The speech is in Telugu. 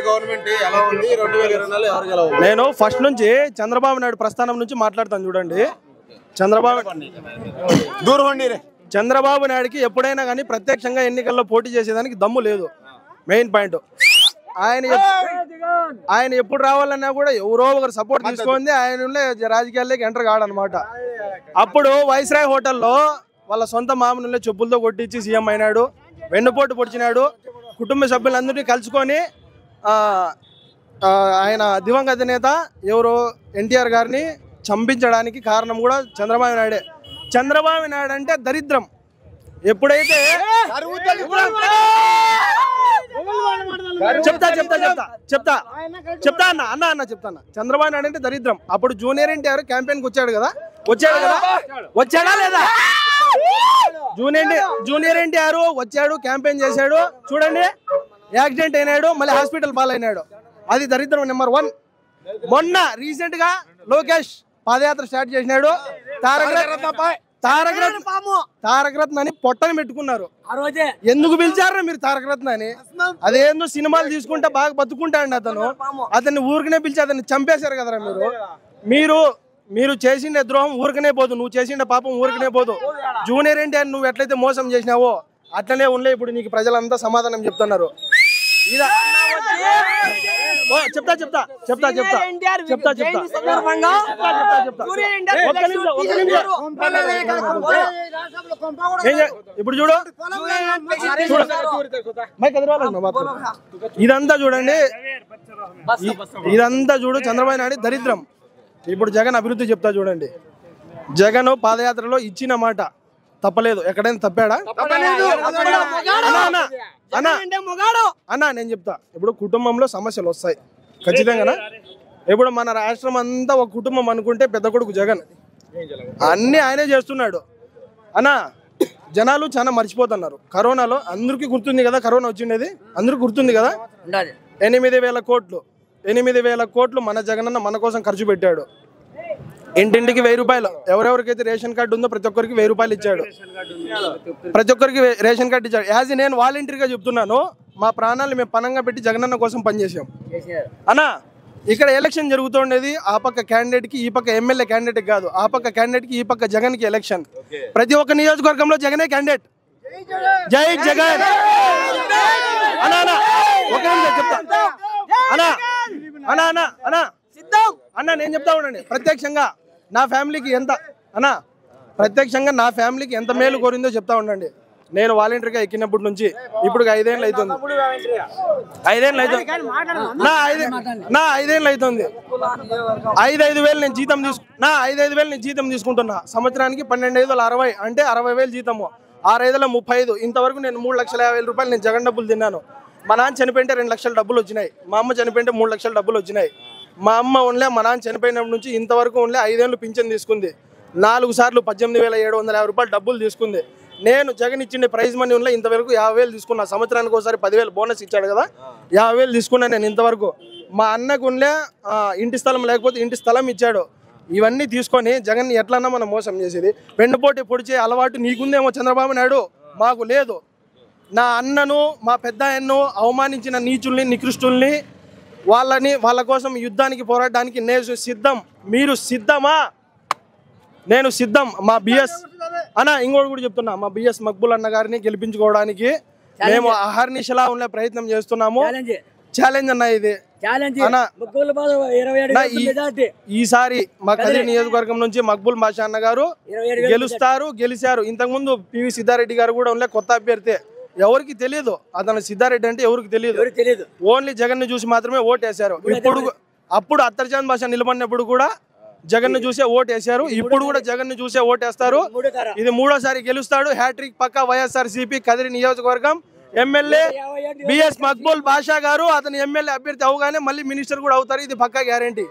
గవర్నమెంట్ ఎలా ఉంది 2024 ఎవరికి ఎలా ఉంది? నేను ఫస్ట్ నుంచి చంద్రబాబు నాయుడు ప్రస్థానం నుంచి మాట్లాడతాను చూడండి. చంద్రబాబు నాయుడుకి ఎప్పుడైనా కానీ ప్రత్యక్షంగా ఎన్నికల్లో పోటీ చేసేదానికి దమ్ము లేదు. మెయిన్ పాయింట్ ఆయన ఎప్పుడు రావాలన్నా కూడా ఎవరో ఒకరు సపోర్ట్ తీసుకుంది ఆయన రాజకీయాల్లోకి ఎంటర్ కాడనమాట. అప్పుడు వైస్రాయ్ హోటల్లో వాళ్ళ సొంత మామూలు చెప్పులతో కొట్టించి సీఎం అయినాడు, వెన్నుపోటు పొడిచినాడు. కుటుంబ సభ్యులందరినీ కలుసుకొని ఆయన దివంగత నేత ఎవరు ఎన్టీఆర్ గారిని చంపించడానికి కారణం కూడా చంద్రబాబు నాయుడే. చంద్రబాబు నాయుడు అంటే దరిద్రం. ఎప్పుడైతే చెప్తా అన్న చెప్తాను. చంద్రబాబు నాయుడు అంటే దరిద్రం. అప్పుడు జూనియర్ ఎన్టీఆర్ క్యాంపెయిన్కి వచ్చాడు కదా, వచ్చాడా లేదా? జూనియర్ ఎన్టీఆర్ వచ్చాడు, క్యాంపెయిన్ చేశాడు. చూడండి, యాక్సిడెంట్ అయినాడు, మళ్ళీ హాస్పిటల్ పాలైనాడు. అది దరిద్రం నెంబర్ 1. మొన్న రీసెంట్ గా లోకేష్ పాదయాత్ర స్టార్ట్ చేసినాడు. తారక రత్న అని పొట్టని పెట్టుకున్నారు. ఎందుకు పిలిచారు మీరు తారక రత్న అని? అదేందో సినిమాలు తీసుకుంటే బాగా బతుకుంటాడండి అతన్ని ఊరికనే పిలిచి అతన్ని చంపేశారు కదరా మీరు చేసిండే ద్రోహం ఊరికనే పోదు, నువ్వు చేసిండే పాపం ఊరికనే పోదు. జూనియర్ ఎన్టీఆర్ నువ్వు ఎట్లయితే మోసం చేసినావో అట్లనే ఉండలే. ఇప్పుడు నీకు ప్రజలంతా సమాధానం చెప్తున్నారు. ఇప్పుడు చూడు, ఇదంతా చూడండి, ఇదంతా చూడు చంద్రబాబు నాయుడు దరిద్రం. ఇప్పుడు జగన్ అభివృద్ధి చెప్తా చూడండి. జగన్ పాదయాత్రలో ఇచ్చిన మాట తప్పలేదు. ఎక్కడైనా తప్పాడా? అన్నా నేను చెప్తా, ఇప్పుడు కుటుంబంలో సమస్యలు వస్తాయి ఖచ్చితంగా. ఇప్పుడు మన రాష్ట్రం అంతా ఒక కుటుంబం అనుకుంటే పెద్ద కొడుకు జగన్ అన్ని ఆయనే చేస్తున్నాడు. అన్నా జనాలు చాలా మర్చిపోతున్నారు. కరోనాలో అందరికీ గుర్తుంది కదా, కరోనా వచ్చిండేది అందరికీ గుర్తుంది కదా. 8,000 కోట్లు మన జగనన్న మన కోసం ఖర్చు పెట్టాడు. ఇంటింటికి 1000 రూపాయలు. ఎవరెవరికైతే రేషన్ కార్డు ఉందో ప్రతి ఒక్కరికి 1000 రూపాయలు ఇచ్చాడు. ప్రతి ఒక్కరికి రేషన్ కార్డు ఇచ్చాడు. యాజ్ నేను వాలంటీర్గా చెప్తున్నాను, మా ప్రాణాలు మేము పనంగా పెట్టి జగనన్న కోసం పనిచేసాం. అన్నా ఇక్కడ ఎలక్షన్ జరుగుతుండేది ఆ పక్క క్యాండిడేట్కి, ఈ పక్క ఎమ్మెల్యే క్యాండిడేట్ కాదు. ఆ పక్క క్యాండిడేట్కి, ఈ పక్క జగన్కి ఎలక్షన్. ప్రతి ఒక్క నియోజకవర్గంలో జగనే క్యాండిడేట్. జై జగన్. ఒక నిమిషం చెప్తా అన్నా నేను చెప్తా ఉండండి. ప్రత్యక్షంగా నా ఫ్యామిలీకి ఎంత మేలు కోరిందో చెప్తా ఉండండి. నేను వాలంటీర్గా ఎక్కినప్పటి నుంచి ఇప్పుడు 5 ఏళ్ళు అవుతుంది. 5 ఏళ్ళు అవుతుంది. 5,000 నేను జీతం తీసుకుంటున్నా. సంవత్సరానికి 12,560 అంటే 60,000 జీతము. 6,500 35. ఇంతవరకు నేను 3,50,000 రూపాయలు నేను జగన్ డబ్బులు తిన్నాను. మా నాన్న చనిపోయింటే 2 లక్షల డబ్బులు వచ్చినాయి. మా అమ్మ చనిపోయింటే 3 లక్షల డబ్బులు వచ్చినాయి. మా అమ్మ ఉండలే, మా నాన్న చనిపోయినప్పటి నుంచి ఇంతవరకు ఉండలే 5 ఏళ్ళు పింఛన్ తీసుకుంది. 4 సార్లు 18,750 రూపాయలు డబ్బులు తీసుకుంది. నేను జగన్ ఇచ్చిండే ప్రైజ్ మనీ ఉండలే ఇంతవరకు 50,000 తీసుకున్నా. సంవత్సరానికి ఒకసారి 10,000 బోనస్ ఇచ్చాడు కదా, 50,000 తీసుకున్నా నేను ఇంతవరకు. మా అన్నకు ఉండలే ఇంటి స్థలం లేకపోతే ఇంటి స్థలం ఇచ్చాడు. ఇవన్నీ తీసుకొని జగన్ ఎట్లన్నా మనం మోసం చేసేది. వెన్నుపోటు పొడిచే అలవాటు నీకుందేమో చంద్రబాబు నాయుడు, మాకు లేదు. నా అన్నను, మా పెద్ద ఆయన్ను అవమానించిన నీచుల్ని, నికృష్టుల్ని, వాళ్ళ కోసం యుద్ధానికి పోరాడడానికి నేను సిద్ధం. మీరు సిద్ధమా? నేను సిద్ధం. మా బిఎస్ అన్న ఇంకోటి కూడా చెప్తున్నా, మా బిఎస్ మక్బుల్ అన్న గారిని గెలిపించుకోవడానికి మేము అహర్నిశలా ఉండే ప్రయత్నం చేస్తున్నాము. ఛాలెంజ్ అన్న ఇది. ఈసారి మా కదిరి నియోజకవర్గం నుంచి మక్బుల్ బాషా అన్న గారు గెలిచారు. ఇంతకుముందు పివి సిద్ధారెడ్డి గారు కూడా ఉండే కొత్త అభ్యర్థి. ఎవరికి తెలియదు అతను సిద్ధారెడ్డి అంటే, ఎవరికి తెలియదు. ఓన్లీ జగన్ ని చూసి మాత్రమే ఓటేశారు. అప్పుడు అత్తర్చాంద్ భాష నిలబడినప్పుడు కూడా జగన్ ను చూసే ఓటేశారు. ఇప్పుడు కూడా జగన్ ను చూసే ఓటేస్తారు. ఇది 3వ సారి గెలుస్తాడు. హ్యాట్రిక్ పక్కా వైఎస్ఆర్సీపీ కదిరి నియోజకవర్గం ఎమ్మెల్యే బిఎస్ మక్బుల్ బాషా గారు. అతను ఎమ్మెల్యే అభ్యర్థి అవగానే మళ్ళీ మినిస్టర్ కూడా అవుతారు. ఇది పక్కా గ్యారంటీ.